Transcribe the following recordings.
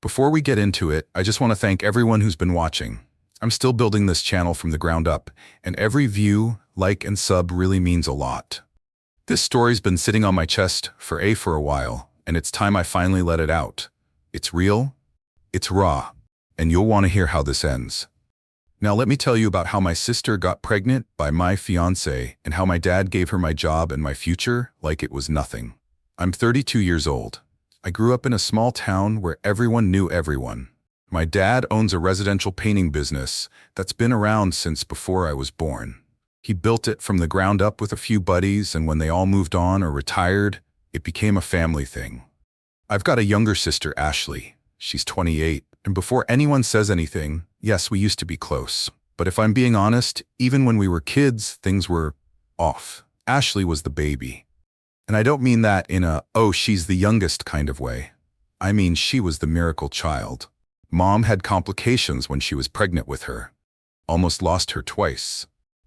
Before we get into it, I just want to thank everyone who's been watching. I'm still building this channel from the ground up, and every view, like, and sub really means a lot. This story's been sitting on my chest for a while, and it's time I finally let it out. It's real, it's raw, and you'll want to hear how this ends. Now let me tell you about how my sister got pregnant by my fiancé and how my dad gave her my job and my future like it was nothing. I'm 32 years old. I grew up in a small town where everyone knew everyone. My dad owns a residential painting business that's been around since before I was born. He built it from the ground up with a few buddies, and when they all moved on or retired, it became a family thing. I've got a younger sister, Ashley. She's 28, and before anyone says anything, yes, we used to be close. But if I'm being honest, even when we were kids, things were off. Ashley was the baby. And I don't mean that in a, oh, she's the youngest kind of way. I mean she was the miracle child. Mom had complications when she was pregnant with her. Almost lost her twice.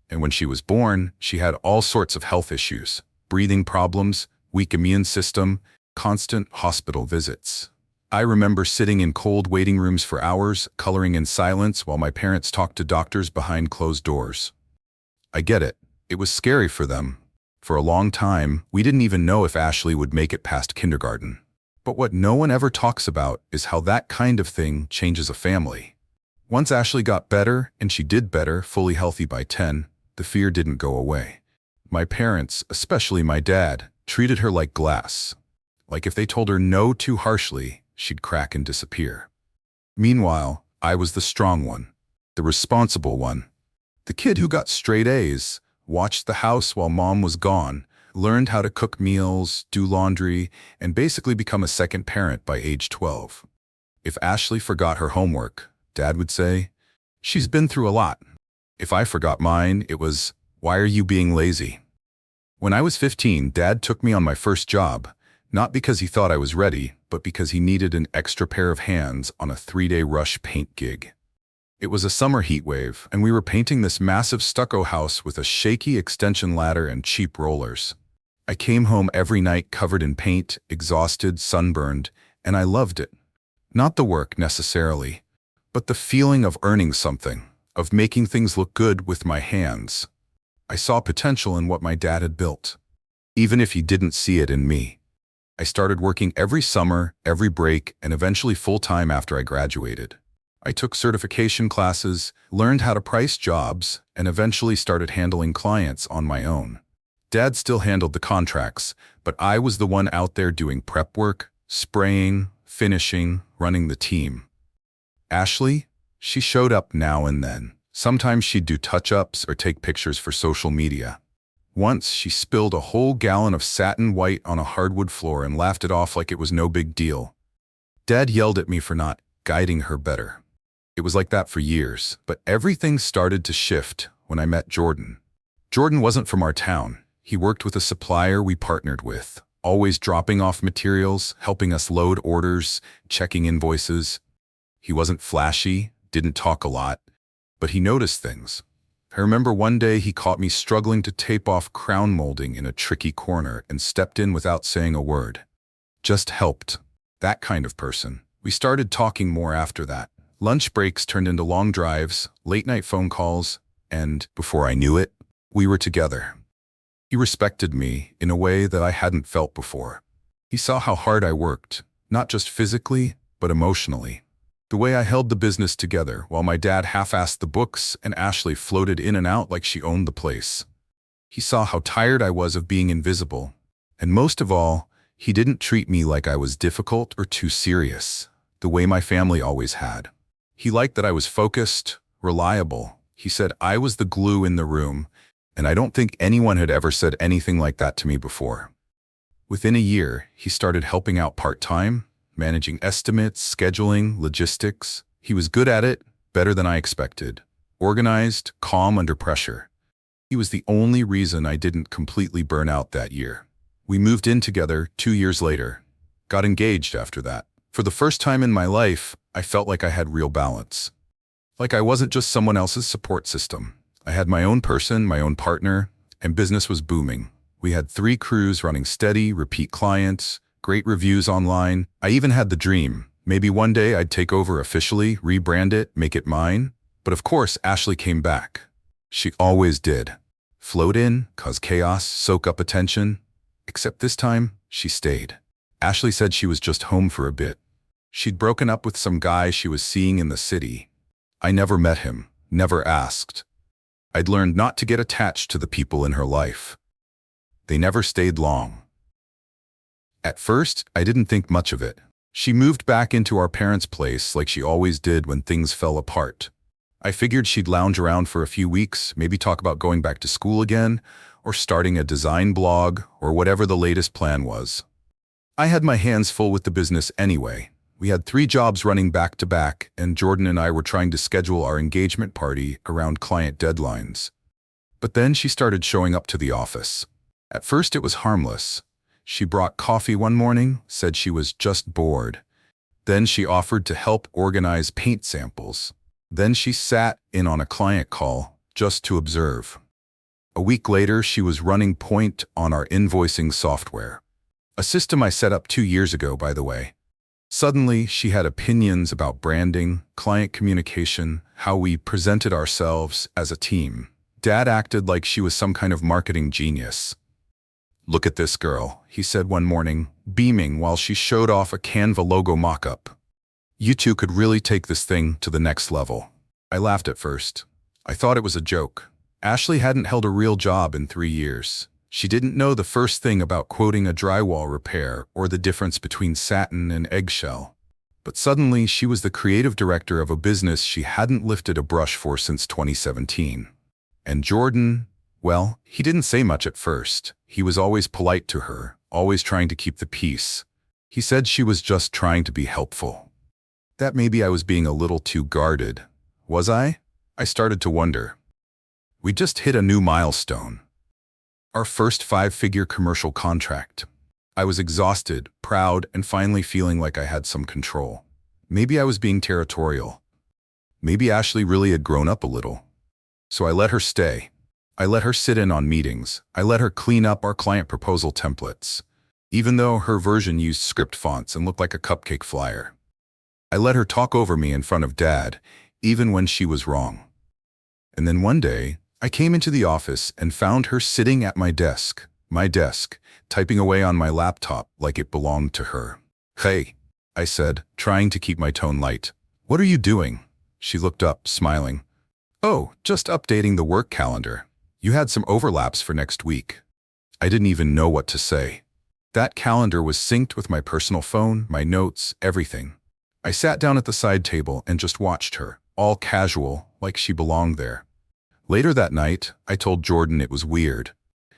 And when she was born, she had all sorts of health issues. Breathing problems, weak immune system, constant hospital visits. I remember sitting in cold waiting rooms for hours, coloring in silence while my parents talked to doctors behind closed doors. I get it. It was scary for them. For a long time, we didn't even know if Ashley would make it past kindergarten. But what no one ever talks about is how that kind of thing changes a family. Once Ashley got better, and she did better, fully healthy by 10, the fear didn't go away. My parents, especially my dad, treated her like glass. Like if they told her no too harshly, she'd crack and disappear. Meanwhile, I was the strong one, the responsible one. The kid who got straight A's, watched the house while mom was gone, learned how to cook meals, do laundry, and basically become a second parent by age 12. If Ashley forgot her homework, Dad would say, "She's been through a lot." If I forgot mine, it was, "Why are you being lazy?" When I was 15, Dad took me on my first job, not because he thought I was ready, but because he needed an extra pair of hands on a 3-day rush paint gig. It was a summer heat wave, and we were painting this massive stucco house with a shaky extension ladder and cheap rollers. I came home every night covered in paint, exhausted, sunburned, and I loved it. Not the work necessarily, but the feeling of earning something, of making things look good with my hands. I saw potential in what my dad had built, even if he didn't see it in me. I started working every summer, every break, and eventually full-time after I graduated. I took certification classes, learned how to price jobs, and eventually started handling clients on my own. Dad still handled the contracts, but I was the one out there doing prep work, spraying, finishing, running the team. Ashley? She showed up now and then. Sometimes she'd do touch-ups or take pictures for social media. Once, she spilled a whole gallon of satin white on a hardwood floor and laughed it off like it was no big deal. Dad yelled at me for not guiding her better. It was like that for years, but everything started to shift when I met Jordan. Jordan wasn't from our town. He worked with a supplier we partnered with, always dropping off materials, helping us load orders, checking invoices. He wasn't flashy, didn't talk a lot, but he noticed things. I remember one day he caught me struggling to tape off crown molding in a tricky corner and stepped in without saying a word. Just helped. That kind of person. We started talking more after that. Lunch breaks turned into long drives, late-night phone calls, and, before I knew it, we were together. He respected me in a way that I hadn't felt before. He saw how hard I worked, not just physically, but emotionally. The way I held the business together while my dad half-assed the books and Ashley floated in and out like she owned the place. He saw how tired I was of being invisible. And most of all, he didn't treat me like I was difficult or too serious, the way my family always had. He liked that I was focused, reliable. He said I was the glue in the room, and I don't think anyone had ever said anything like that to me before. Within a year, he started helping out part-time, managing estimates, scheduling, logistics. He was good at it, better than I expected. Organized, calm under pressure. He was the only reason I didn't completely burn out that year. We moved in together 2 years later. Got engaged after that. For the first time in my life, I felt like I had real balance. Like I wasn't just someone else's support system. I had my own person, my own partner, and business was booming. We had 3 crews running steady, repeat clients, great reviews online. I even had the dream, Maybe one day I'd take over officially, rebrand it, make it mine. But of course, Ashley came back. She always did. Float in, cause chaos, soak up attention. Except this time, she stayed. Ashley said she was just home for a bit. She'd broken up with some guy she was seeing in the city. I never met him, never asked. I'd learned not to get attached to the people in her life. They never stayed long. At first, I didn't think much of it. She moved back into our parents' place like she always did when things fell apart. I figured she'd lounge around for a few weeks, maybe talk about going back to school again, or starting a design blog, or whatever the latest plan was. I had my hands full with the business anyway. We had 3 jobs running back to back, and Jordan and I were trying to schedule our engagement party around client deadlines. But then she started showing up to the office. At first it was harmless. She brought coffee one morning, said she was just bored. Then she offered to help organize paint samples. Then she sat in on a client call just to observe. A week later, she was running point on our invoicing software. A system I set up 2 years ago, by the way. Suddenly, she had opinions about branding, client communication, how we presented ourselves as a team. Dad acted like she was some kind of marketing genius. "Look at this girl," he said one morning, beaming while she showed off a Canva logo mock-up. "You two could really take this thing to the next level." I laughed at first. I thought it was a joke. Ashley hadn't held a real job in 3 years. She didn't know the first thing about quoting a drywall repair or the difference between satin and eggshell. But suddenly, she was the creative director of a business she hadn't lifted a brush for since 2017. And Jordan, well, he didn't say much at first. He was always polite to her, always trying to keep the peace. He said she was just trying to be helpful. That maybe I was being a little too guarded. Was I? I started to wonder. We just hit a new milestone. Our first 5-figure commercial contract. I was exhausted, proud, and finally feeling like I had some control. Maybe I was being territorial. Maybe Ashley really had grown up a little. So I let her stay. I let her sit in on meetings. I let her clean up our client proposal templates, even though her version used script fonts and looked like a cupcake flyer. I let her talk over me in front of Dad, even when she was wrong. And then one day, I came into the office and found her sitting at my desk, typing away on my laptop like it belonged to her. "Hey," I said, trying to keep my tone light. "What are you doing?" She looked up, smiling. "Oh, just updating the work calendar. You had some overlaps for next week." I didn't even know what to say. That calendar was synced with my personal phone, my notes, everything. I sat down at the side table and just watched her, all casual, like she belonged there. Later that night, I told Jordan it was weird.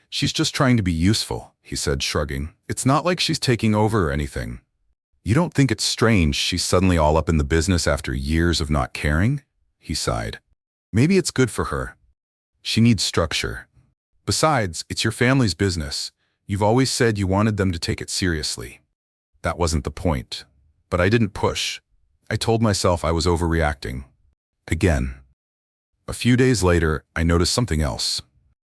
"She's just trying to be useful," he said, shrugging. "It's not like she's taking over or anything." "You don't think it's strange she's suddenly all up in the business after years of not caring?" He sighed. "Maybe it's good for her. She needs structure. Besides, it's your family's business. You've always said you wanted them to take it seriously." That wasn't the point. But I didn't push. I told myself I was overreacting. Again. A few days later, I noticed something else.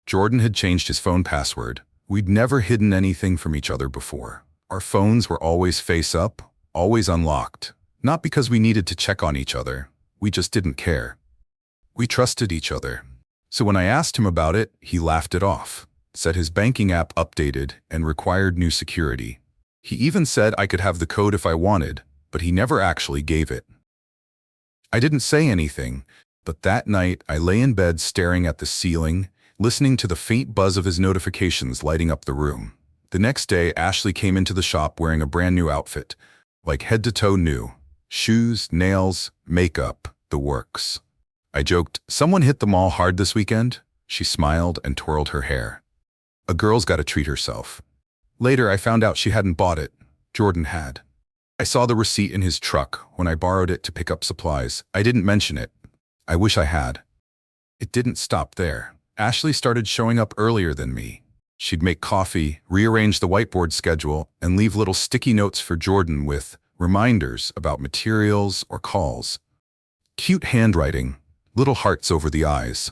Jordan had changed his phone password. We'd never hidden anything from each other before. Our phones were always face up, always unlocked. Not because we needed to check on each other. We just didn't care. We trusted each other. So when I asked him about it, he laughed it off, said his banking app updated and required new security. He even said I could have the code if I wanted, but he never actually gave it. I didn't say anything, but that night I lay in bed staring at the ceiling, listening to the faint buzz of his notifications lighting up the room. The next day, Ashley came into the shop wearing a brand new outfit, like head to toe new. Shoes, nails, makeup, the works. I joked, "Someone hit the mall hard this weekend?" She smiled and twirled her hair. "A girl's got to treat herself." Later, I found out she hadn't bought it. Jordan had. I saw the receipt in his truck when I borrowed it to pick up supplies. I didn't mention it. I wish I had. It didn't stop there. Ashley started showing up earlier than me. She'd make coffee, rearrange the whiteboard schedule, and leave little sticky notes for Jordan with reminders about materials or calls. Cute handwriting, little hearts over the eyes.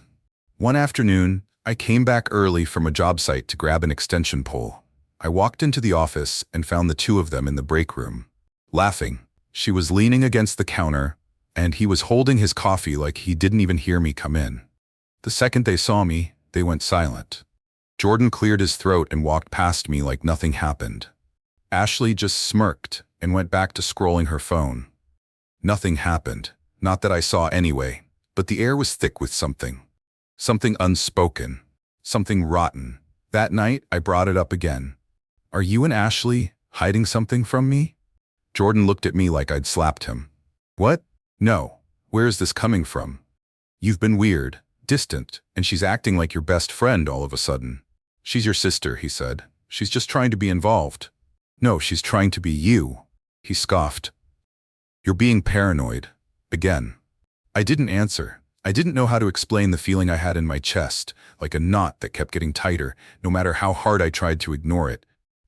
One afternoon, I came back early from a job site to grab an extension pole. I walked into the office and found the two of them in the break room, laughing. She was leaning against the counter, and he was holding his coffee like he didn't even hear me come in. The second they saw me, they went silent. Jordan cleared his throat and walked past me like nothing happened. Ashley just smirked and went back to scrolling her phone. Nothing happened, not that I saw anyway, but the air was thick with something. Something unspoken, something rotten. That night, I brought it up again. Are you and Ashley hiding something from me? Jordan looked at me like I'd slapped him. What? No. Where is this coming from? You've been weird, distant, and she's acting like your best friend all of a sudden. She's your sister, he said. She's just trying to be involved. No, she's trying to be you. He scoffed. You're being paranoid. Again. I didn't answer. I didn't know how to explain the feeling I had in my chest, like a knot that kept getting tighter, no matter how hard I tried to ignore it.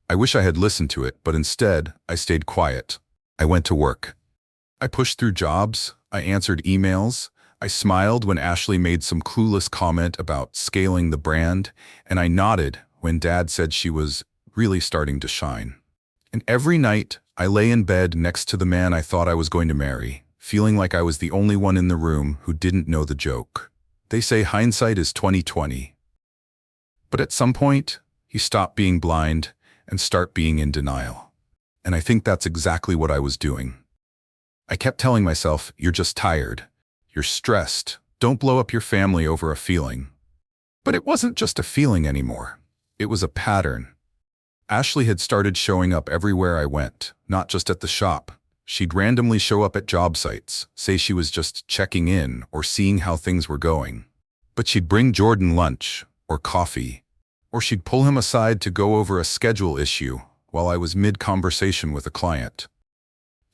I wish I had listened to it, but instead, I stayed quiet. I went to work. I pushed through jobs. I answered emails. I smiled when Ashley made some clueless comment about scaling the brand, and I nodded when Dad said she was really starting to shine. And every night, I lay in bed next to the man I thought I was going to marry, feeling like I was the only one in the room who didn't know the joke. They say hindsight is 20/20. But at some point, you stop being blind and start being in denial. And I think that's exactly what I was doing. I kept telling myself, you're just tired. You're stressed. Don't blow up your family over a feeling. But it wasn't just a feeling anymore. It was a pattern. Ashley had started showing up everywhere I went, not just at the shop. She'd randomly show up at job sites, say she was just checking in or seeing how things were going. But she'd bring Jordan lunch or coffee, or she'd pull him aside to go over a schedule issue while I was mid-conversation with a client.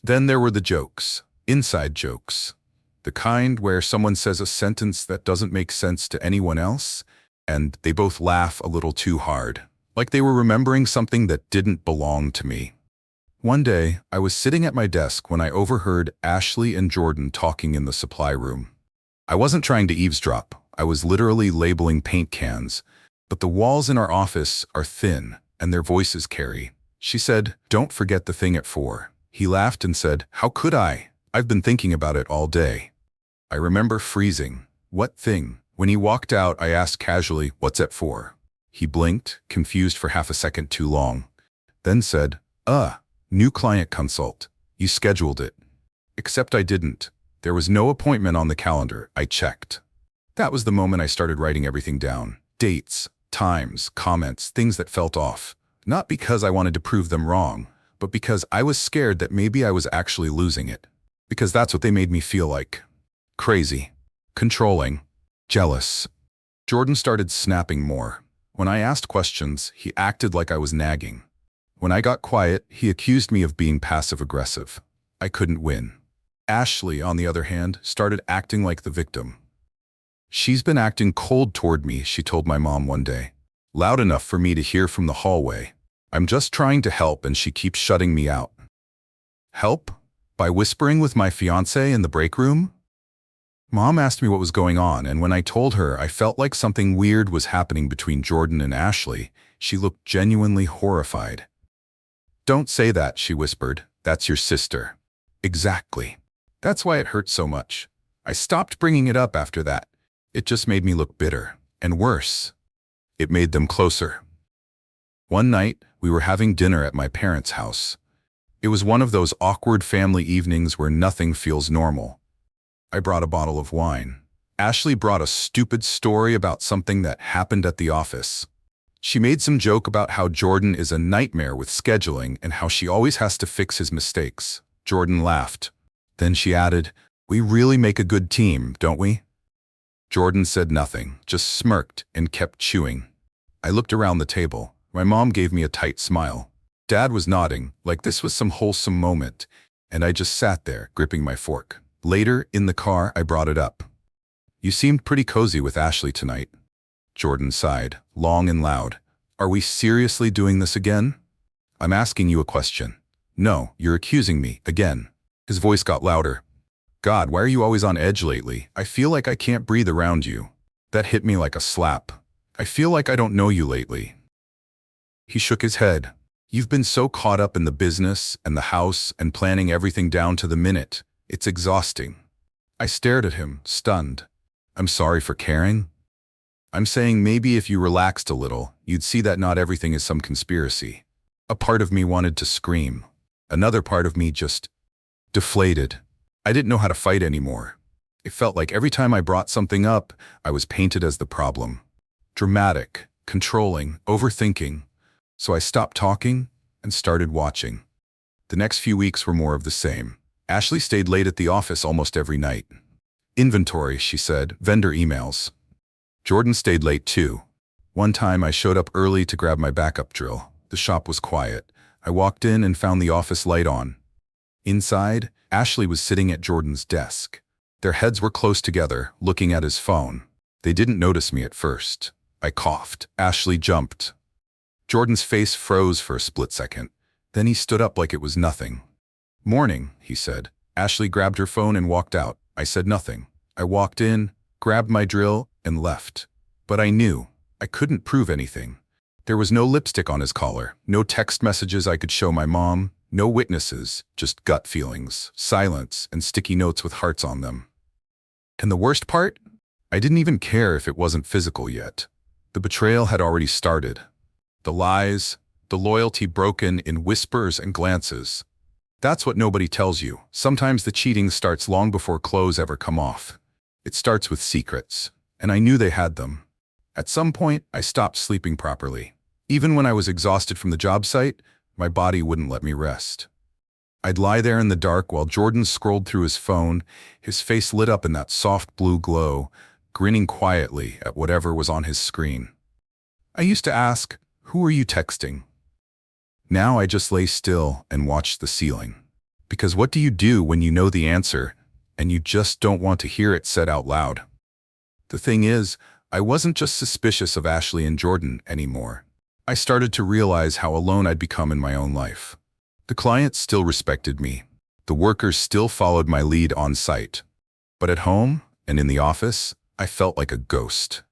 Then there were the jokes, inside jokes. The kind where someone says a sentence that doesn't make sense to anyone else, and they both laugh a little too hard, like they were remembering something that didn't belong to me. One day, I was sitting at my desk when I overheard Ashley and Jordan talking in the supply room. I wasn't trying to eavesdrop. I was literally labeling paint cans, but the walls in our office are thin, and their voices carry. She said, "Don't forget the thing at 4. He laughed and said, "How could I? I've been thinking about it all day." I remember freezing. What thing? When he walked out, I asked casually, "What's at 4? He blinked, confused for half a second too long, then said, New client consult. You scheduled it." Except I didn't. There was no appointment on the calendar. I checked. That was the moment I started writing everything down. Dates, times, comments, things that felt off. Not because I wanted to prove them wrong, but because I was scared that maybe I was actually losing it. Because that's what they made me feel like. Crazy. Controlling. Jealous. Jordan started snapping more. When I asked questions, he acted like I was nagging. When I got quiet, he accused me of being passive-aggressive. I couldn't win. Ashley, on the other hand, started acting like the victim. "She's been acting cold toward me," she told my mom one day. Loud enough for me to hear from the hallway. "I'm just trying to help and she keeps shutting me out." Help? By whispering with my fiancé in the break room? Mom asked me what was going on, and when I told her I felt like something weird was happening between Jordan and Ashley, she looked genuinely horrified. "Don't say that," she whispered. "That's your sister." Exactly. That's why it hurt so much. I stopped bringing it up after that. It just made me look bitter. And worse, it made them closer. One night, we were having dinner at my parents' house. It was one of those awkward family evenings where nothing feels normal. I brought a bottle of wine. Ashley brought a stupid story about something that happened at the office. She made some joke about how Jordan is a nightmare with scheduling and how she always has to fix his mistakes. Jordan laughed. Then she added, "We really make a good team, don't we?" Jordan said nothing, just smirked and kept chewing. I looked around the table. My mom gave me a tight smile. Dad was nodding, like this was some wholesome moment, and I just sat there, gripping my fork. Later, in the car, I brought it up. "You seemed pretty cozy with Ashley tonight." Jordan sighed, long and loud. "Are we seriously doing this again?" "I'm asking you a question." "No, you're accusing me, again." His voice got louder. "God, why are you always on edge lately? I feel like I can't breathe around you." That hit me like a slap. "I feel like I don't know you lately." He shook his head. You've been so caught up in the business and the house and planning everything down to the minute. It's exhausting. I stared at him, stunned. I'm sorry for caring. I'm saying maybe if you relaxed a little, you'd see that not everything is some conspiracy. A part of me wanted to scream. Another part of me just deflated. I didn't know how to fight anymore. It felt like every time I brought something up, I was painted as the problem. Dramatic, controlling, overthinking. So I stopped talking and started watching. The next few weeks were more of the same. Ashley stayed late at the office almost every night. Inventory, she said, vendor emails. Jordan stayed late too. One time I showed up early to grab my backup drill. The shop was quiet. I walked in and found the office light on. Inside, Ashley was sitting at Jordan's desk. Their heads were close together, looking at his phone. They didn't notice me at first. I coughed. Ashley jumped. Jordan's face froze for a split second. Then he stood up like it was nothing. Morning, he said. Ashley grabbed her phone and walked out. I said nothing. I walked in, grabbed my drill, and left. But I knew. I couldn't prove anything. There was no lipstick on his collar, no text messages I could show my mom, no witnesses, just gut feelings, silence, and sticky notes with hearts on them. And the worst part? I didn't even care if it wasn't physical yet. The betrayal had already started. The lies, the loyalty broken in whispers and glances. That's what nobody tells you. Sometimes the cheating starts long before clothes ever come off. It starts with secrets, and I knew they had them. At some point, I stopped sleeping properly. Even when I was exhausted from the job site, my body wouldn't let me rest. I'd lie there in the dark while Jordan scrolled through his phone, his face lit up in that soft blue glow, grinning quietly at whatever was on his screen. I used to ask, "Who are you texting?" Now I just lay still and watch the ceiling. Because what do you do when you know the answer, and you just don't want to hear it said out loud? The thing is, I wasn't just suspicious of Ashley and Jordan anymore. I started to realize how alone I'd become in my own life. The clients still respected me. The workers still followed my lead on site. But at home and in the office, I felt like a ghost.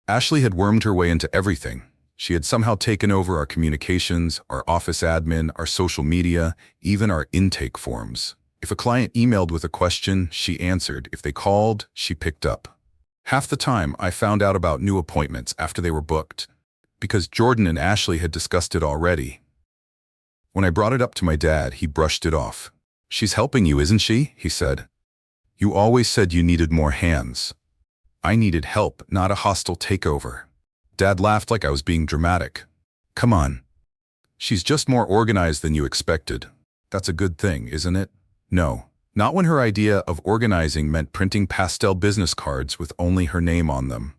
Ashley had wormed her way into everything. She had somehow taken over our communications, our office admin, our social media, even our intake forms. If a client emailed with a question, she answered. If they called, she picked up. Half the time, I found out about new appointments after they were booked, because Jordan and Ashley had discussed it already. When I brought it up to my dad, he brushed it off. "She's helping you, isn't she?" he said. "You always said you needed more hands." I needed help, not a hostile takeover. Dad laughed like I was being dramatic. "Come on. She's just more organized than you expected. That's a good thing, isn't it?" No, not when her idea of organizing meant printing pastel business cards with only her name on them.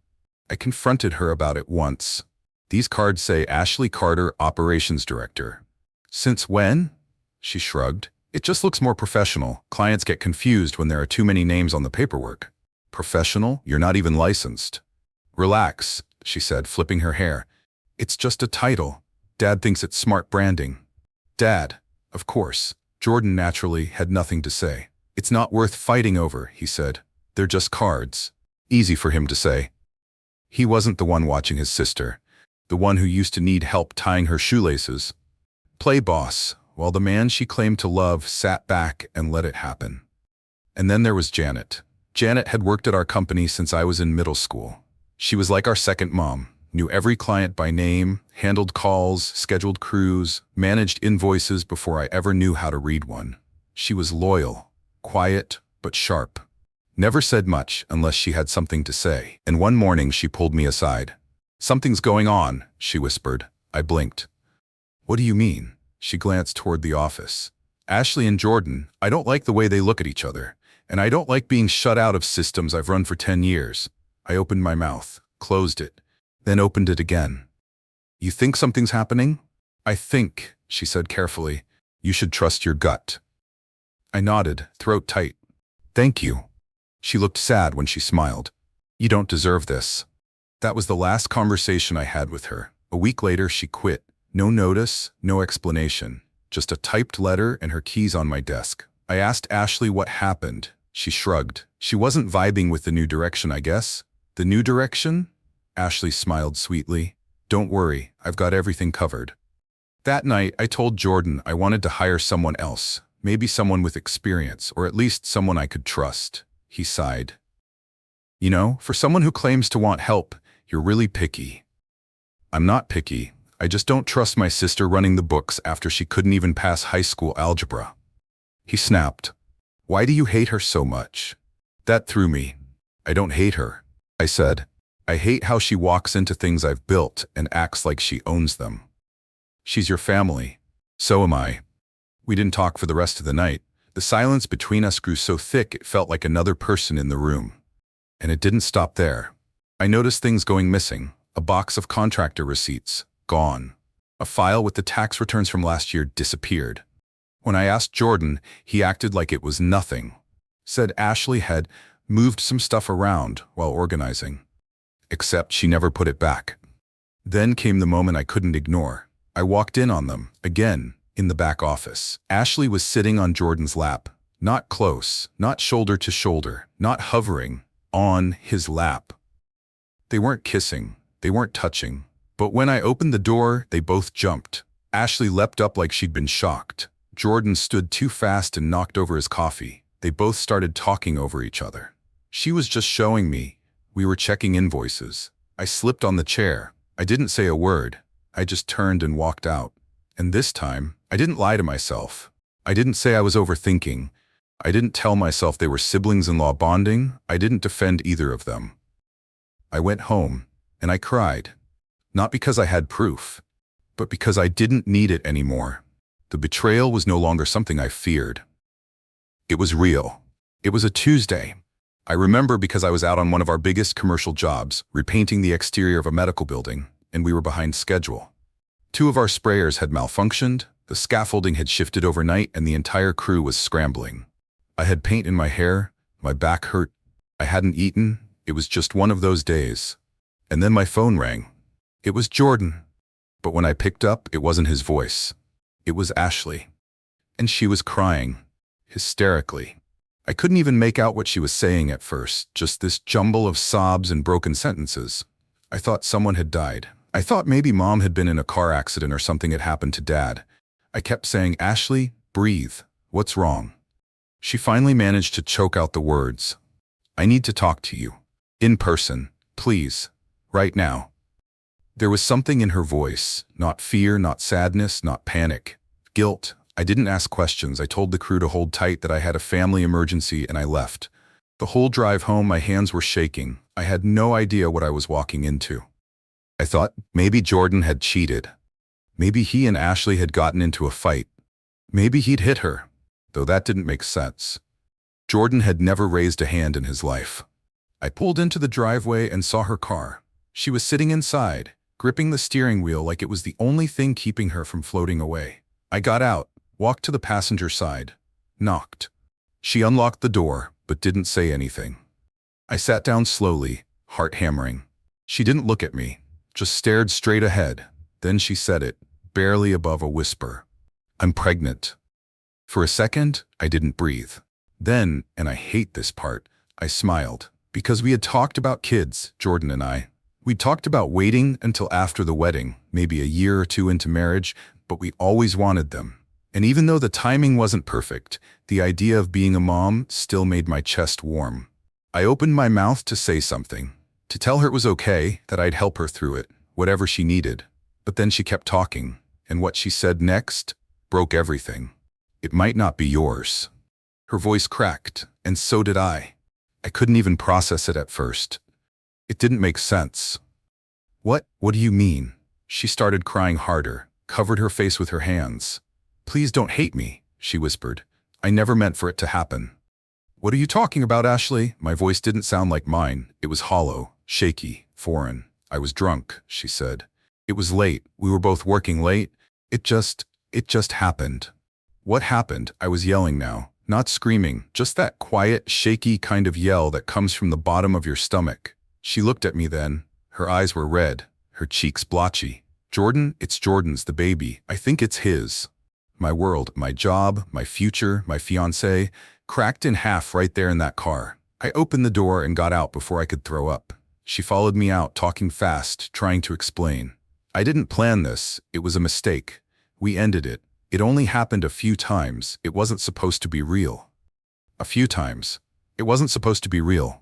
I confronted her about it once. "These cards say Ashley Carter, Operations Director." "Since when?" She shrugged. "It just looks more professional. Clients get confused when there are too many names on the paperwork." "Professional? You're not even licensed." "Relax," she said, flipping her hair. "It's just a title. Dad thinks it's smart branding." "Dad, of course." Jordan naturally had nothing to say. "It's not worth fighting over," he said. "They're just cards." Easy for him to say. He wasn't the one watching his sister, the one who used to need help tying her shoelaces. Play boss, while the man she claimed to love sat back and let it happen. And then there was Janet. Janet had worked at our company since I was in middle school. She was like our second mom, knew every client by name, handled calls, scheduled crews, managed invoices before I ever knew how to read one. She was loyal, quiet, but sharp. Never said much unless she had something to say. And one morning she pulled me aside. "Something's going on," she whispered. I blinked. "What do you mean?" She glanced toward the office. "Ashley and Jordan, I don't like the way they look at each other. And I don't like being shut out of systems I've run for 10 years. I opened my mouth, closed it, then opened it again. "You think something's happening?" "I think," she said carefully, "you should trust your gut." I nodded, throat tight. "Thank you." She looked sad when she smiled. "You don't deserve this." That was the last conversation I had with her. A week later, she quit. No notice, no explanation. Just a typed letter and her keys on my desk. I asked Ashley what happened. She shrugged. She wasn't vibing with the new direction, I guess. "The new direction?" Ashley smiled sweetly. "Don't worry, I've got everything covered." That night, I told Jordan I wanted to hire someone else, maybe someone with experience, or at least someone I could trust. He sighed. You know, for someone who claims to want help, you're really picky. I'm not picky. I just don't trust my sister running the books after she couldn't even pass high school algebra. He snapped. Why do you hate her so much? That threw me. I don't hate her, I said. I hate how she walks into things I've built and acts like she owns them. She's your family. So am I. We didn't talk for the rest of the night. The silence between us grew so thick it felt like another person in the room. And it didn't stop there. I noticed things going missing. A box of contractor receipts, gone. A file with the tax returns from last year disappeared. When I asked Jordan, he acted like it was nothing. Said Ashley had moved some stuff around while organizing. Except she never put it back. Then came the moment I couldn't ignore. I walked in on them, again, in the back office. Ashley was sitting on Jordan's lap. Not close, not shoulder to shoulder, not hovering, on his lap. They weren't kissing, they weren't touching. But when I opened the door, they both jumped. Ashley leapt up like she'd been shocked. Jordan stood too fast and knocked over his coffee. They both started talking over each other. She was just showing me. We were checking invoices. I slipped on the chair. I didn't say a word. I just turned and walked out. And this time, I didn't lie to myself. I didn't say I was overthinking. I didn't tell myself they were siblings-in-law bonding. I didn't defend either of them. I went home, and I cried. Not because I had proof, but because I didn't need it anymore. The betrayal was no longer something I feared. It was real. It was a Tuesday. I remember because I was out on one of our biggest commercial jobs, repainting the exterior of a medical building, and we were behind schedule. 2 of our sprayers had malfunctioned, the scaffolding had shifted overnight, and the entire crew was scrambling. I had paint in my hair, my back hurt, I hadn't eaten, it was just one of those days. And then my phone rang. It was Jordan. But when I picked up, it wasn't his voice. It was Ashley. And she was crying, hysterically. I couldn't even make out what she was saying at first, just this jumble of sobs and broken sentences. I thought someone had died. I thought maybe Mom had been in a car accident or something had happened to Dad. I kept saying, Ashley, breathe. What's wrong? She finally managed to choke out the words. I need to talk to you. In person, please. Right now. There was something in her voice, not fear, not sadness, not panic. Guilt. I didn't ask questions. I told the crew to hold tight, that I had a family emergency, and I left. The whole drive home, my hands were shaking. I had no idea what I was walking into. I thought maybe Jordan had cheated. Maybe he and Ashley had gotten into a fight. Maybe he'd hit her, though that didn't make sense. Jordan had never raised a hand in his life. I pulled into the driveway and saw her car. She was sitting inside, gripping the steering wheel like it was the only thing keeping her from floating away. I got out, walked to the passenger side, knocked. She unlocked the door, but didn't say anything. I sat down slowly, heart hammering. She didn't look at me, just stared straight ahead. Then she said it, barely above a whisper. I'm pregnant. For a second, I didn't breathe. Then, and I hate this part, I smiled. Because we had talked about kids, Jordan and I. We talked about waiting until after the wedding, maybe a year or 2 into marriage, but we always wanted them. And even though the timing wasn't perfect, the idea of being a mom still made my chest warm. I opened my mouth to say something, to tell her it was okay, that I'd help her through it, whatever she needed. But then she kept talking, and what she said next broke everything. It might not be yours. Her voice cracked, and so did I. I couldn't even process it at first. It didn't make sense. What do you mean? She started crying harder, covered her face with her hands. Please don't hate me, she whispered. I never meant for it to happen. What are you talking about, Ashley? My voice didn't sound like mine. It was hollow, shaky, foreign. I was drunk, she said. It was late. We were both working late. It just happened. What happened? I was yelling now. Not screaming, just that quiet, shaky kind of yell that comes from the bottom of your stomach. She looked at me then. Her eyes were red, her cheeks blotchy. Jordan, it's Jordan's, the baby. I think it's his. My world, my job, my future, my fiancé, cracked in half right there in that car. I opened the door and got out before I could throw up. She followed me out, talking fast, trying to explain. I didn't plan this. It was a mistake. We ended it. It only happened a few times. It wasn't supposed to be real. A few times. It wasn't supposed to be real.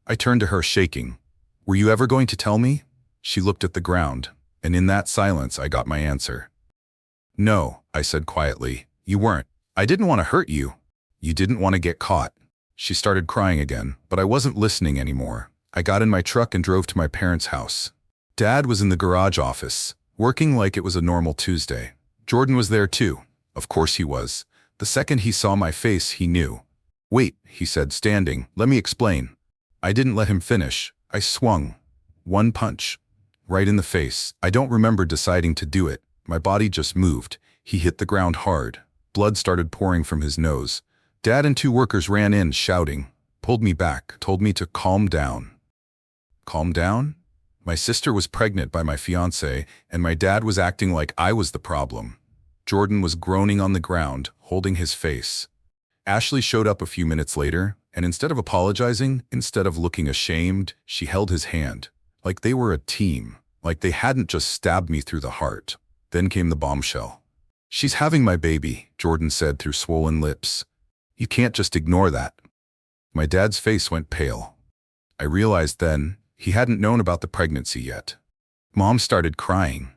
I turned to her, shaking. Were you ever going to tell me? She looked at the ground, and in that silence I got my answer. No, I said quietly. You weren't. I didn't want to hurt you. You didn't want to get caught. She started crying again, but I wasn't listening anymore. I got in my truck and drove to my parents' house. Dad was in the garage office, working like it was a normal Tuesday. Jordan was there too. Of course he was. The second he saw my face, he knew. Wait, he said, standing. Let me explain. I didn't let him finish. I swung. One punch. Right in the face. I don't remember deciding to do it. My body just moved. He hit the ground hard. Blood started pouring from his nose. Dad and two workers ran in, shouting, pulled me back, told me to calm down. Calm down? My sister was pregnant by my fiancé, and my dad was acting like I was the problem. Jordan was groaning on the ground, holding his face. Ashley showed up a few minutes later, and instead of apologizing, instead of looking ashamed, she held his hand, like they were a team, like they hadn't just stabbed me through the heart. Then came the bombshell. She's having my baby, Jordan said through swollen lips. You can't just ignore that. My dad's face went pale. I realized then he hadn't known about the pregnancy yet. Mom started crying.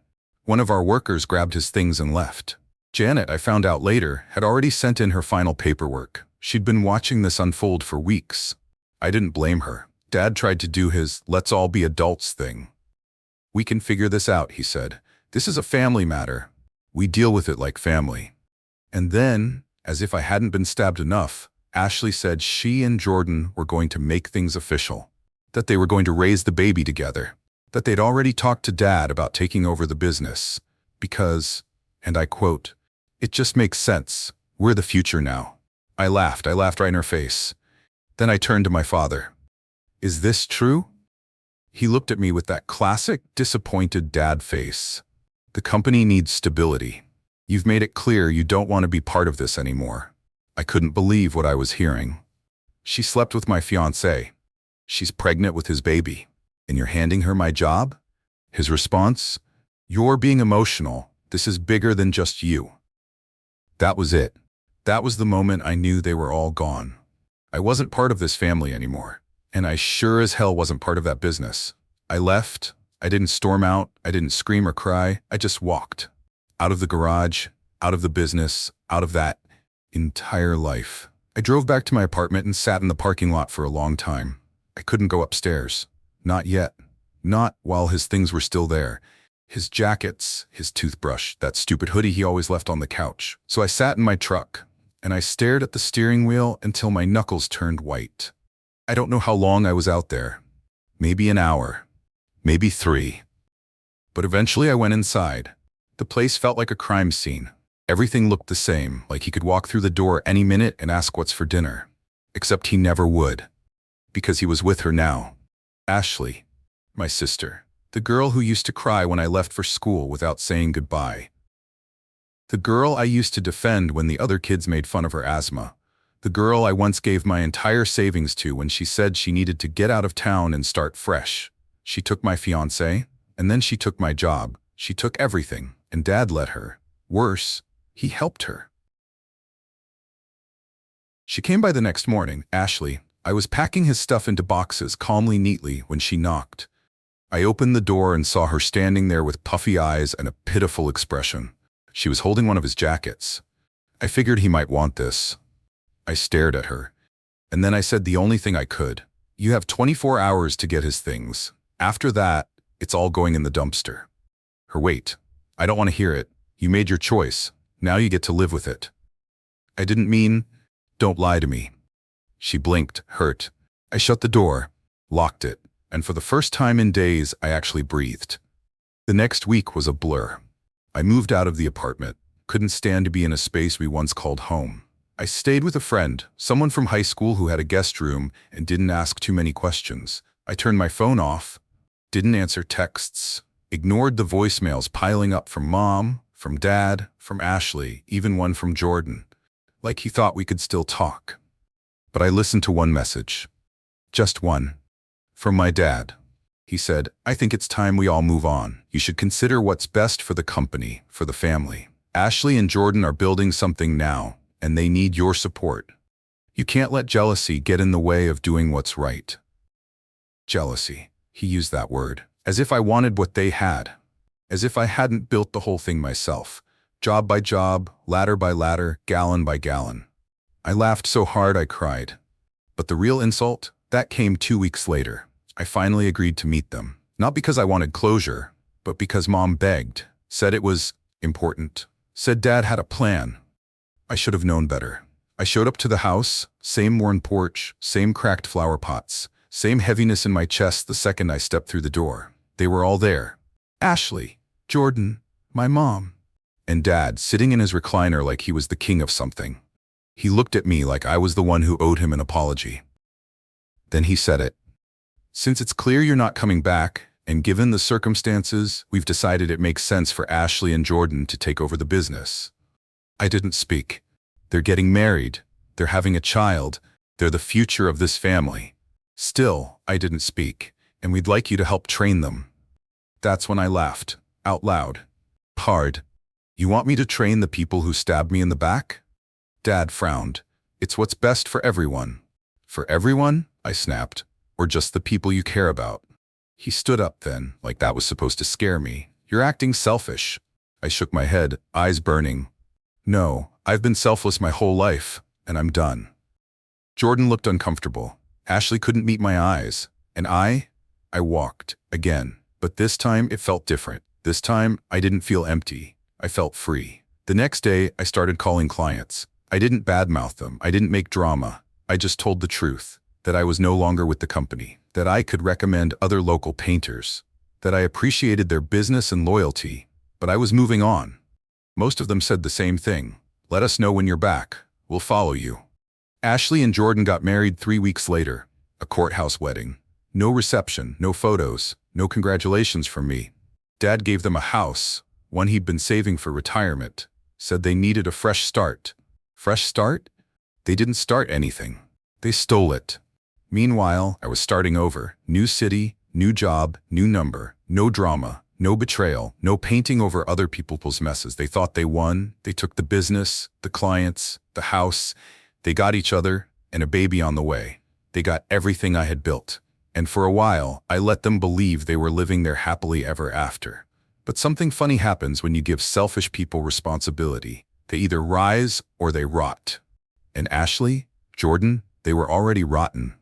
One of our workers grabbed his things and left. Janet, I found out later, had already sent in her final paperwork. She'd been watching this unfold for weeks. I didn't blame her. Dad tried to do his let's all be adults thing. We can figure this out, he said. This is a family matter. We deal with it like family. And then, as if I hadn't been stabbed enough, Ashley said she and Jordan were going to make things official. That they were going to raise the baby together. That they'd already talked to Dad about taking over the business. Because, and I quote, it just makes sense. We're the future now. I laughed right in her face. Then I turned to my father. Is this true? He looked at me with that classic, disappointed dad face. The company needs stability. You've made it clear you don't want to be part of this anymore. I couldn't believe what I was hearing. She slept with my fiancé. She's pregnant with his baby. And you're handing her my job? His response? You're being emotional. This is bigger than just you. That was it. That was the moment I knew they were all gone. I wasn't part of this family anymore. And I sure as hell wasn't part of that business. I left. I didn't storm out. I didn't scream or cry. I just walked. Out of the garage, out of the business, out of that entire life. I drove back to my apartment and sat in the parking lot for a long time. I couldn't go upstairs. Not yet. Not while his things were still there. His jackets, his toothbrush, that stupid hoodie he always left on the couch. So I sat in my truck, and I stared at the steering wheel until my knuckles turned white. I don't know how long I was out there. Maybe an hour. Maybe 3. But eventually I went inside. The place felt like a crime scene. Everything looked the same, like he could walk through the door any minute and ask what's for dinner. Except he never would. Because he was with her now. Ashley, my sister. The girl who used to cry when I left for school without saying goodbye. The girl I used to defend when the other kids made fun of her asthma. The girl I once gave my entire savings to when she said she needed to get out of town and start fresh. She took my fiancé, and then she took my job. She took everything, and Dad let her. Worse, he helped her. She came by the next morning, Ashley. I was packing his stuff into boxes calmly, neatly, when she knocked. I opened the door and saw her standing there with puffy eyes and a pitiful expression. She was holding one of his jackets. I figured he might want this. I stared at her, and then I said the only thing I could. You have 24 hours to get his things. After that, it's all going in the dumpster. Her wait. I don't want to hear it. You made your choice. Now you get to live with it. I didn't mean, don't lie to me. She blinked, hurt. I shut the door, locked it, and for the first time in days, I actually breathed. The next week was a blur. I moved out of the apartment, couldn't stand to be in a space we once called home. I stayed with a friend, someone from high school who had a guest room and didn't ask too many questions. I turned my phone off, didn't answer texts, ignored the voicemails piling up from Mom, from Dad, from Ashley, even one from Jordan. Like he thought we could still talk. But I listened to one message. Just one. From my dad. He said, "I think it's time we all move on. You should consider what's best for the company, for the family. Ashley and Jordan are building something now, and they need your support. You can't let jealousy get in the way of doing what's right." Jealousy. He used that word. As if I wanted what they had. As if I hadn't built the whole thing myself. Job by job, ladder by ladder, gallon by gallon. I laughed so hard I cried. But the real insult? That came 2 weeks later. I finally agreed to meet them. Not because I wanted closure, but because Mom begged. Said it was important. Said Dad had a plan. I should have known better. I showed up to the house, same worn porch, same cracked flower pots, same heaviness in my chest the second I stepped through the door. They were all there. Ashley, Jordan, my mom, and Dad sitting in his recliner like he was the king of something. He looked at me like I was the one who owed him an apology. Then he said it. "Since it's clear you're not coming back, and given the circumstances, we've decided it makes sense for Ashley and Jordan to take over the business." I didn't speak. They're getting married. They're having a child. They're the future of this family. Still, I didn't speak, and we'd like you to help train them. That's when I laughed, out loud. Hard. "You want me to train the people who stabbed me in the back?" Dad frowned. "It's what's best for everyone." "For everyone?" I snapped. "Or just the people you care about?" He stood up then, like that was supposed to scare me. "You're acting selfish." I shook my head, eyes burning. "No, I've been selfless my whole life, and I'm done." Jordan looked uncomfortable. Ashley couldn't meet my eyes. And I walked, again. But this time it felt different. This time I didn't feel empty. I felt free. The next day I started calling clients. I didn't badmouth them. I didn't make drama. I just told the truth. That I was no longer with the company. That I could recommend other local painters. That I appreciated their business and loyalty. But I was moving on. Most of them said the same thing. "Let us know when you're back. We'll follow you." Ashley and Jordan got married 3 weeks later. A courthouse wedding. No reception, no photos, no congratulations from me. Dad gave them a house, one he'd been saving for retirement. Said they needed a fresh start. Fresh start? They didn't start anything. They stole it. Meanwhile, I was starting over. New city, new job, new number. No drama, no betrayal, no painting over other people's messes. They thought they won. They took the business, the clients, the house. They got each other, and a baby on the way. They got everything I had built. And for a while, I let them believe they were living their happily ever after. But something funny happens when you give selfish people responsibility. They either rise or they rot. And Ashley, Jordan, they were already rotten.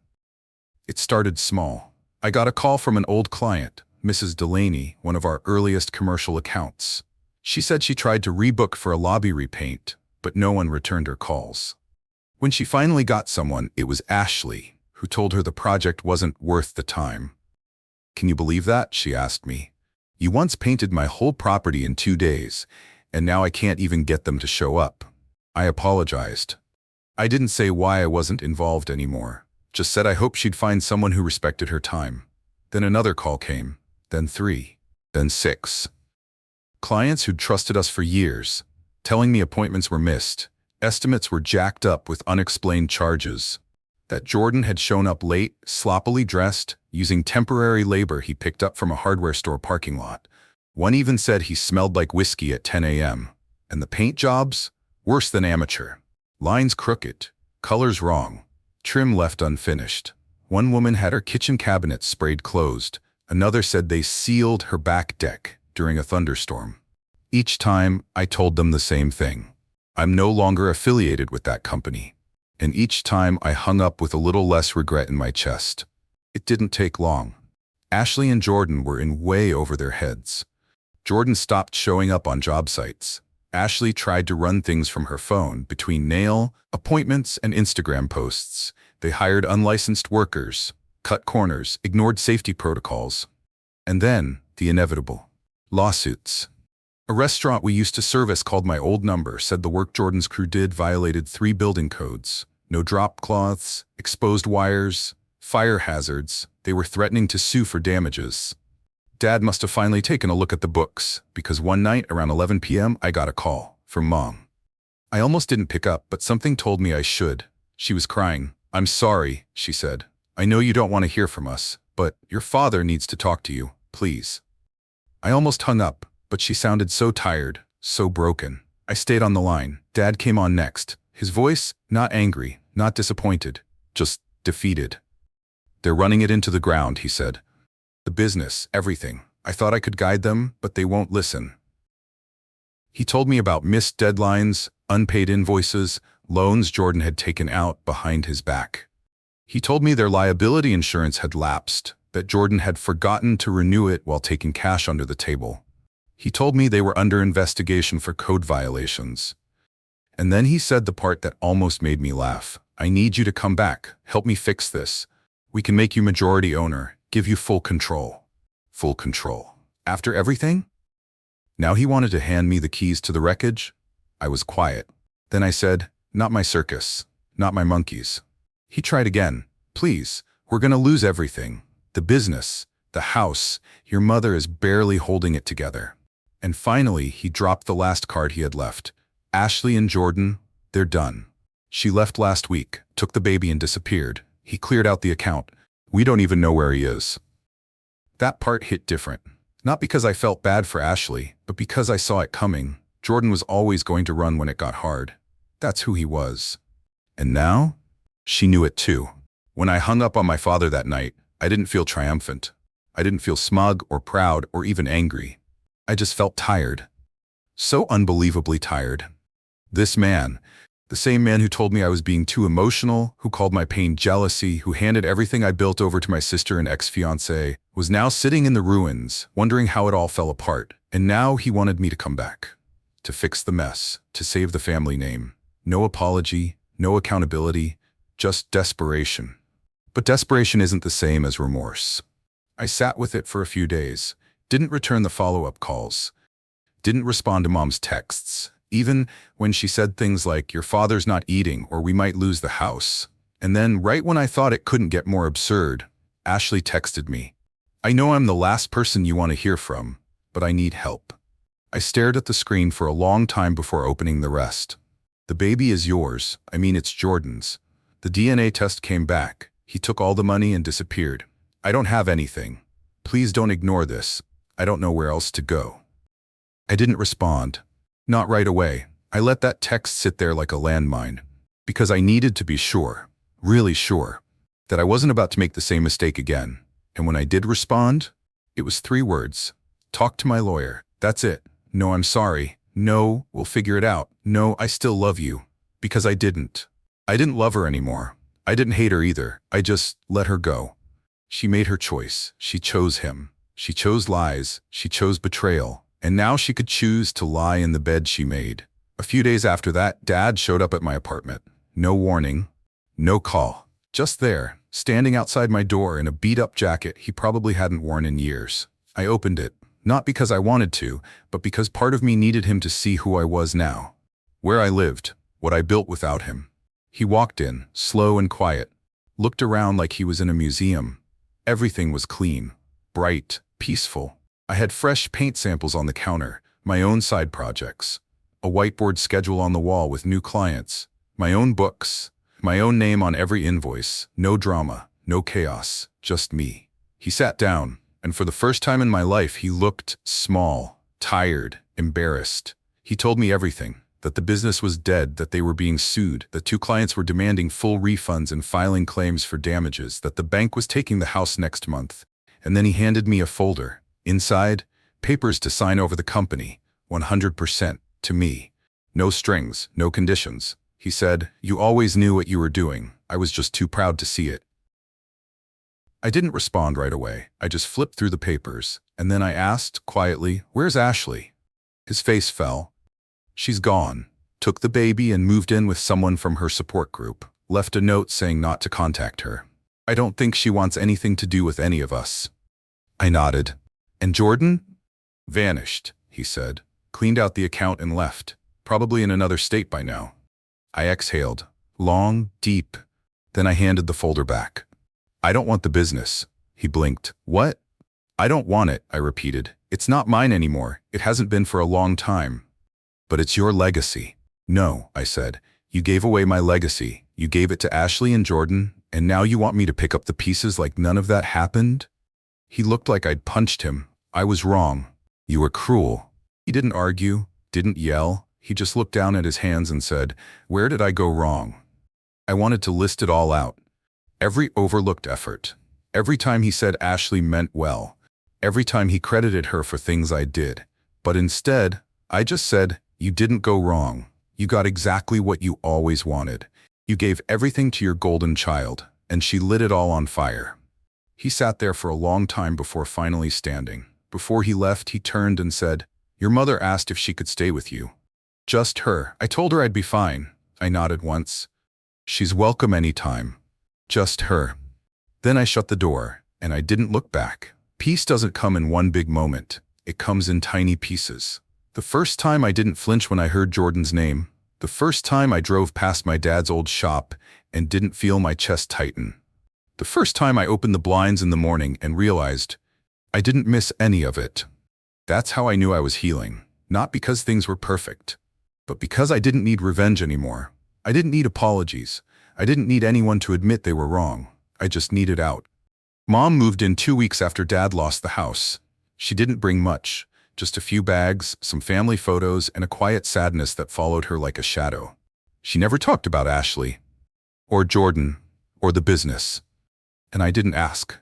It started small. I got a call from an old client, Mrs. Delaney, one of our earliest commercial accounts. She said she tried to rebook for a lobby repaint, but no one returned her calls. When she finally got someone, it was Ashley, who told her the project wasn't worth the time. "Can you believe that?" she asked me. "You once painted my whole property in 2 days, and now I can't even get them to show up." I apologized. I didn't say why I wasn't involved anymore. Just said I hoped she'd find someone who respected her time. Then another call came. Then 3. Then 6. Clients who'd trusted us for years, telling me appointments were missed, estimates were jacked up with unexplained charges, that Jordan had shown up late, sloppily dressed, using temporary labor he picked up from a hardware store parking lot. One even said he smelled like whiskey at 10 a.m. And the paint jobs? Worse than amateur. Lines crooked, colors wrong, trim left unfinished. One woman had her kitchen cabinets sprayed closed. Another said they sealed her back deck during a thunderstorm. Each time, I told them the same thing. I'm no longer affiliated with that company. And each time I hung up with a little less regret in my chest. It didn't take long. Ashley and Jordan were in way over their heads. Jordan stopped showing up on job sites. Ashley tried to run things from her phone between nail, appointments, and Instagram posts. They hired unlicensed workers, cut corners, ignored safety protocols. And then, the inevitable. Lawsuits. A restaurant we used to service called my old number said the work Jordan's crew did violated 3 building codes. No drop cloths, exposed wires, fire hazards. They were threatening to sue for damages. Dad must have finally taken a look at the books, because one night around 11 p.m. I got a call from Mom. I almost didn't pick up, but something told me I should. She was crying. "I'm sorry," she said. "I know you don't want to hear from us, but your father needs to talk to you, please. I almost hung up, but she sounded so tired, so broken. I stayed on the line. Dad came on next. His voice, not angry, not disappointed, just defeated. They're running it into the ground, he said. The business, everything. I thought I could guide them, but they won't listen. He told me about missed deadlines, unpaid invoices, loans Jordan had taken out behind his back. He told me their liability insurance had lapsed, that Jordan had forgotten to renew it while taking cash under the table. He told me they were under investigation for code violations. And then he said the part that almost made me laugh. I need you to come back, help me fix this. We can make you majority owner, give you full control. Full control. After everything? Now he wanted to hand me the keys to the wreckage? I was quiet. Then I said, not my circus, not my monkeys. He tried again. Please, we're gonna lose everything. The business, the house, your mother is barely holding it together. And finally, he dropped the last card he had left. Ashley and Jordan, they're done. She left last week, took the baby and disappeared. He cleared out the account. We don't even know where he is. That part hit different. Not because I felt bad for Ashley, but because I saw it coming. Jordan was always going to run when it got hard. That's who he was. And now? She knew it too. When I hung up on my father that night, I didn't feel triumphant. I didn't feel smug or proud or even angry. I just felt tired. So unbelievably tired. This man, the same man who told me I was being too emotional, who called my pain jealousy, who handed everything I built over to my sister and ex-fiancé, was now sitting in the ruins, wondering how it all fell apart. And now he wanted me to come back. To fix the mess, to save the family name. No apology, no accountability, just desperation. But desperation isn't the same as remorse. I sat with it for a few days, didn't return the follow-up calls, didn't respond to Mom's texts, even when she said things like, your father's not eating or we might lose the house. And then, right when I thought it couldn't get more absurd, Ashley texted me. I know I'm the last person you want to hear from, but I need help. I stared at the screen for a long time before opening the rest. The baby is yours. I mean, it's Jordan's. The DNA test came back. He took all the money and disappeared. I don't have anything. Please don't ignore this. I don't know where else to go. I didn't respond. Not right away. I let that text sit there like a landmine. Because I needed to be sure, really sure, that I wasn't about to make the same mistake again. And when I did respond, it was 3 words. Talk to my lawyer. That's it. No, I'm sorry. No, we'll figure it out. No, I still love you. Because I didn't. I didn't love her anymore. I didn't hate her either. I just let her go. She made her choice. She chose him. She chose lies. She chose betrayal. And now she could choose to lie in the bed she made. A few days after that, Dad showed up at my apartment. No warning. No call. Just there, standing outside my door in a beat-up jacket he probably hadn't worn in years. I opened it. Not because I wanted to, but because part of me needed him to see who I was now. Where I lived. What I built without him. He walked in, slow and quiet. Looked around like he was in a museum. Everything was clean, bright, peaceful. I had fresh paint samples on the counter, my own side projects, a whiteboard schedule on the wall with new clients, my own books, my own name on every invoice, no drama, no chaos, just me. He sat down, and for the first time in my life he looked small, tired, embarrassed. He told me everything, that the business was dead, that they were being sued, that 2 clients were demanding full refunds and filing claims for damages, that the bank was taking the house next month. And then he handed me a folder. Inside, papers to sign over the company, 100% to me. No strings, no conditions. He said, you always knew what you were doing. I was just too proud to see it. I didn't respond right away. I just flipped through the papers, and then I asked, quietly, where's Ashley? His face fell. She's gone. Took the baby and moved in with someone from her support group. Left a note saying not to contact her. I don't think she wants anything to do with any of us. I nodded. And Jordan? Vanished, he said. Cleaned out the account and left. Probably in another state by now. I exhaled. Long, deep. Then I handed the folder back. I don't want the business. He blinked. What? I don't want it, I repeated. It's not mine anymore. It hasn't been for a long time. But it's your legacy. No, I said. You gave away my legacy. You gave it to Ashley and Jordan. And now you want me to pick up the pieces like none of that happened? He looked like I'd punched him. I was wrong. You were cruel. He didn't argue, didn't yell. He just looked down at his hands and said, "Where did I go wrong?" I wanted to list it all out. Every overlooked effort. Every time he said Ashley meant well. Every time he credited her for things I did. But instead, I just said, "You didn't go wrong. You got exactly what you always wanted. You gave everything to your golden child, and she lit it all on fire." He sat there for a long time before finally standing. Before he left, he turned and said, "Your mother asked if she could stay with you." "Just her. I told her I'd be fine." I nodded once. "She's welcome anytime. Just her." Then I shut the door, and I didn't look back. Peace doesn't come in one big moment. It comes in tiny pieces. The first time I didn't flinch when I heard Jordan's name. The first time I drove past my dad's old shop and didn't feel my chest tighten. The first time I opened the blinds in the morning and realized I didn't miss any of it. That's how I knew I was healing. Not because things were perfect, but because I didn't need revenge anymore. I didn't need apologies. I didn't need anyone to admit they were wrong. I just needed out. Mom moved in 2 weeks after Dad lost the house. She didn't bring much, just a few bags, some family photos, and a quiet sadness that followed her like a shadow. She never talked about Ashley, or Jordan, or the business. And I didn't ask.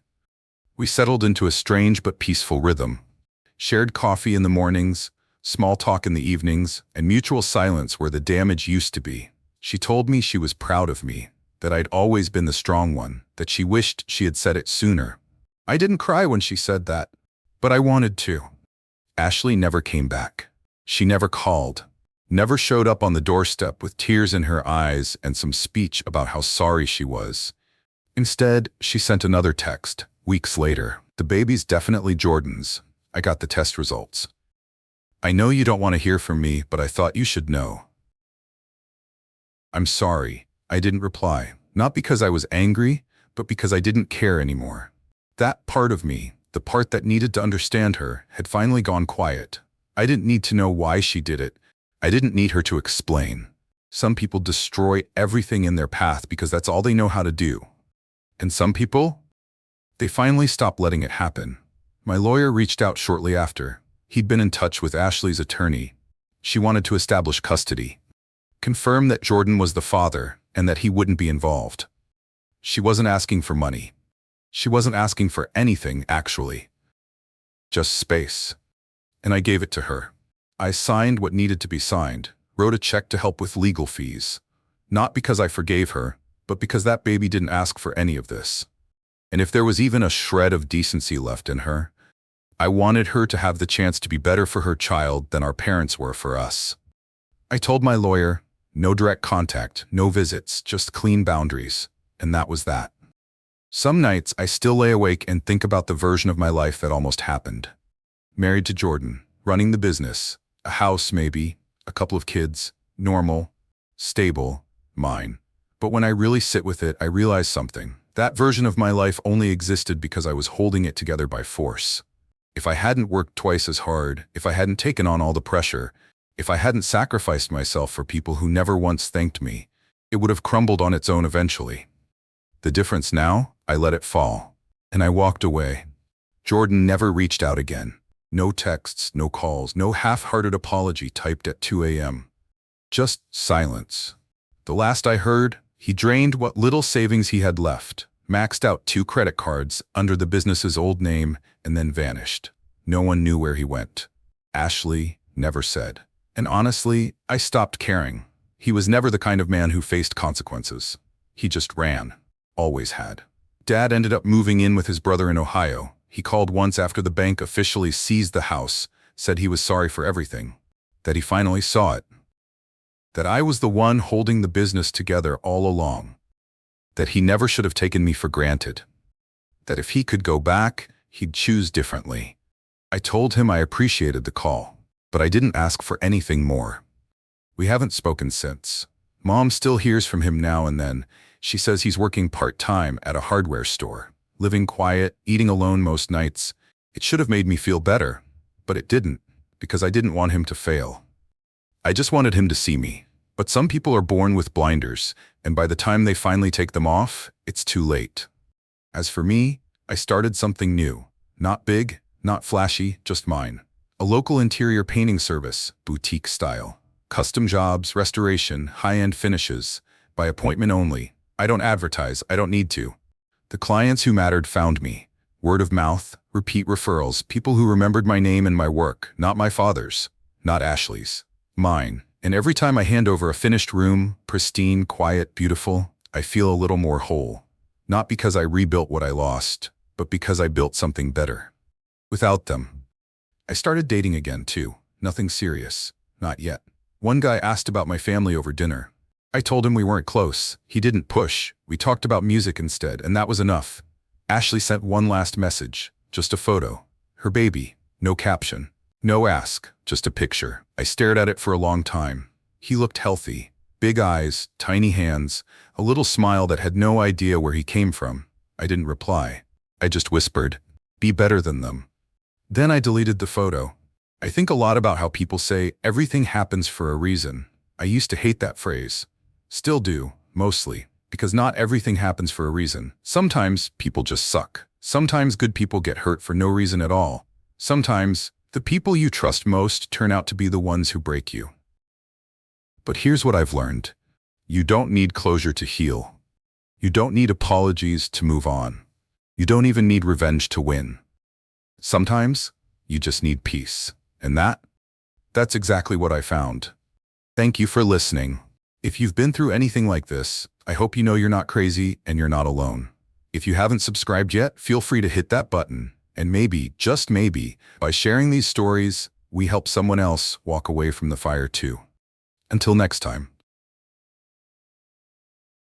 We settled into a strange but peaceful rhythm. Shared coffee in the mornings, small talk in the evenings, and mutual silence where the damage used to be. She told me she was proud of me, that I'd always been the strong one, that she wished she had said it sooner. I didn't cry when she said that, but I wanted to. Ashley never came back. She never called, never showed up on the doorstep with tears in her eyes and some speech about how sorry she was. Instead, she sent another text, weeks later. "The baby's definitely Jordan's. I got the test results. I know you don't want to hear from me, but I thought you should know. I'm sorry." I didn't reply, not because I was angry, but because I didn't care anymore. That part of me, the part that needed to understand her, had finally gone quiet. I didn't need to know why she did it. I didn't need her to explain. Some people destroy everything in their path because that's all they know how to do. And some people, they finally stopped letting it happen. My lawyer reached out shortly after. He'd been in touch with Ashley's attorney. She wanted to establish custody, confirm that Jordan was the father, and that he wouldn't be involved. She wasn't asking for money. She wasn't asking for anything, actually. Just space. And I gave it to her. I signed what needed to be signed, wrote a check to help with legal fees. Not because I forgave her, but because that baby didn't ask for any of this. And if there was even a shred of decency left in her, I wanted her to have the chance to be better for her child than our parents were for us. I told my lawyer, no direct contact, no visits, just clean boundaries, and that was that. Some nights I still lay awake and think about the version of my life that almost happened. Married to Jordan, running the business, a house maybe, a couple of kids, normal, stable, mine. But when I really sit with it, I realize something. That version of my life only existed because I was holding it together by force. If I hadn't worked twice as hard, if I hadn't taken on all the pressure, if I hadn't sacrificed myself for people who never once thanked me, it would have crumbled on its own eventually. The difference now, I let it fall, and I walked away. Jordan never reached out again. No texts, no calls, no half-hearted apology typed at 2 a.m. Just silence. The last I heard, he drained what little savings he had left, maxed out 2 credit cards under the business's old name, and then vanished. No one knew where he went. Ashley never said. And honestly, I stopped caring. He was never the kind of man who faced consequences. He just ran. Always had. Dad ended up moving in with his brother in Ohio. He called once after the bank officially seized the house, said he was sorry for everything, that he finally saw it, that I was the one holding the business together all along, that he never should have taken me for granted, that if he could go back, he'd choose differently. I told him I appreciated the call, but I didn't ask for anything more. We haven't spoken since. Mom still hears from him now and then. She says he's working part-time at a hardware store, living quiet, eating alone most nights. It should have made me feel better, but it didn't, because I didn't want him to fail. I just wanted him to see me, But some people are born with blinders, and by the time they finally take them off, it's too late. As for me, I started something new. Not big, not flashy, just mine. A local interior painting service, boutique style. Custom jobs, restoration, high-end finishes. By appointment only. I don't advertise, I don't need to. The clients who mattered found me. Word of mouth, repeat referrals, people who remembered my name and my work, not my father's, not Ashley's. Mine. And every time I hand over a finished room, pristine, quiet, beautiful, I feel a little more whole. Not because I rebuilt what I lost, but because I built something better. Without them. I started dating again, too. Nothing serious. Not yet. One guy asked about my family over dinner. I told him we weren't close. He didn't push. We talked about music instead, and that was enough. Ashley sent one last message. Just a photo. Her baby. No caption. No ask. Just a picture. I stared at it for a long time. He looked healthy. Big eyes, tiny hands, a little smile that had no idea where he came from. I didn't reply. I just whispered, "Be better than them." Then I deleted the photo. I think a lot about how people say everything happens for a reason. I used to hate that phrase. Still do, mostly, because not everything happens for a reason. Sometimes people just suck. Sometimes good people get hurt for no reason at all. Sometimes the people you trust most turn out to be the ones who break you. But here's what I've learned. You don't need closure to heal. You don't need apologies to move on. You don't even need revenge to win. Sometimes, you just need peace. And that's exactly what I found. Thank you for listening. If you've been through anything like this, I hope you know you're not crazy and you're not alone. If you haven't subscribed yet, feel free to hit that button. And maybe, just maybe, by sharing these stories, we help someone else walk away from the fire too. Until next time.